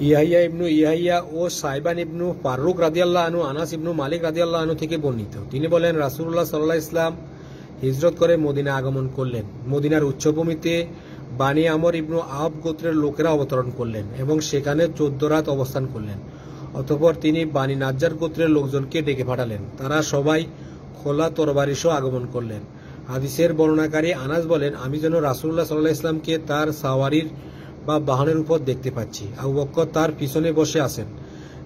ইয়াহিয়া ইবনু ইয়াহিয়া ও সাইবান ইবনু ফারুক রাদিয়াল্লাহু আনহু আনাস ইবনু মালিক রাদিয়াল্লাহু আনহু থেকে বর্ণিত। তিনি বলেন, রাসূলুল্লাহ সাল্লাল্লাহু আলাইহি ওয়াসাল্লাম হিজরত করে মদিনা আগমন করলেন। মদিনার উচ্চভূমিতে বানি আমর ইবনু আওফ গোত্রের লোকেরা অবতরণ করলেন এবং সেখানে 14 রাত অবস্থান করলেন। অতঃপর তিনি বানি নাজ্জার গোত্রের লোকজনকে ডেকে পাঠালেন। তারা সবাই খোলা তরবারি সহ আগমন করলেন। হাদিসের বর্ণনাকারী আনাস বলেন, আমি যেন রাসূলুল্লাহ সাল্লাল্লাহু আলাইহি ওয়াসাল্লামকে তার সাওয়ারির বা বাহনের উপর দেখতে পাচ্ছি। আবু বকর তার পিছনে বসে আছেন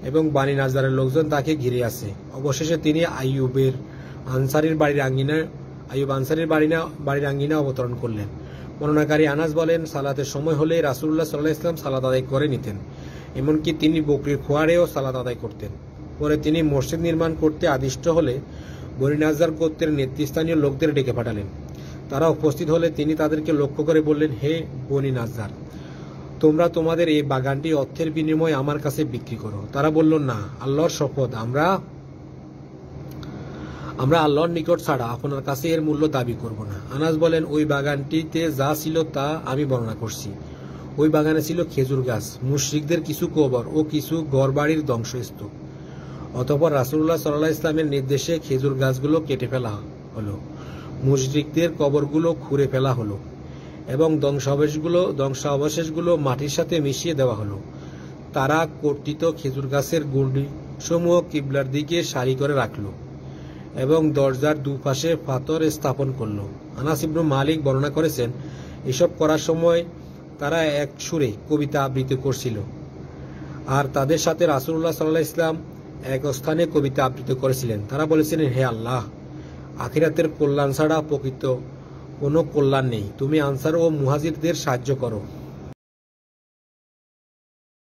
এবং বানি নাজ্জারের লোকজন তাকে ঘিরে আছে। অবশেষে তিনি আইয়ুব আনসারীর বাড়ির আঙ্গিনা অবতরণ করলেন। বর্ণনাকারী আনাস বলেন, সালাতের সময় হলে রাসূলুল্লাহ সাল্লাল্লাহু আলাইহি ওয়াসাল্লাম সালাত আদায় করে নিতেন। এমনকি তিনি বকরির খোয়ারেও সালাত আদায় করতেন। পরে তিনি মসজিদ নির্মাণ করতে আদিষ্ট হলে বনি নাজ্জার গোত্রের নেতৃস্থানীয় লোকদের ডেকে পাঠালেন। তারা উপস্থিত হলে তিনি তাদেরকে লক্ষ্য করে বললেন, হে বনি নাজ্জার, তোমরা তোমাদের এই বাগানটি অর্থের বিনিময়ে আমার কাছে বিক্রি করো। তারা বলল, না, আল্লাহর শপথ, আমরা আল্লাহর নিকট ছাড়া আপনার কাছে এর মূল্য দাবি করব না। আনাস বলেন, ওই বাগানটিতে যা ছিল তা আমি বর্ণনা করছি। ওই বাগানে ছিল খেজুর গাছ, মুশরিকদের কিছু কবর ও কিছু ঘরবাড়ির ধ্বংসস্তূপ। অতঃপর রাসূলুল্লাহ সাল্লাল্লাহু আলাইহি ওয়াসাল্লামের নির্দেশে খেজুর গাছগুলো কেটে ফেলা হলো, মুশরিকদের কবরগুলো খুঁড়ে ফেলা হলো এবং ধ্বংসাবশেষগুলো মাটির সাথে মিশিয়ে দেওয়া হলো। তারা কর্তৃত খেজুর গাছের গুঁড়ি সমূহ কিবলার দিকে সারি করে রাখল এবং দরজার দুপাশে পাথর স্থাপন করল। আনাস ইবনু মালিক বর্ণনা করেছেন, এসব করার সময় তারা এক সুরে কবিতা আবৃত্তি করছিল, আর তাদের সাথে রাসূলুল্লাহ সাল্লাল্লাহু আলাইহি ওয়াসাল্লাম এক স্থানে কবিতা আবৃত্তি করেছিলেন। তারা বলেছিলেন, হে আল্লাহ, আখিরাতের কল্যাণ ছাড়া প্রকৃত কোনো কল্যাণ নেই। তুমি আনসার ও মুহাজিরদের সাহায্য করো।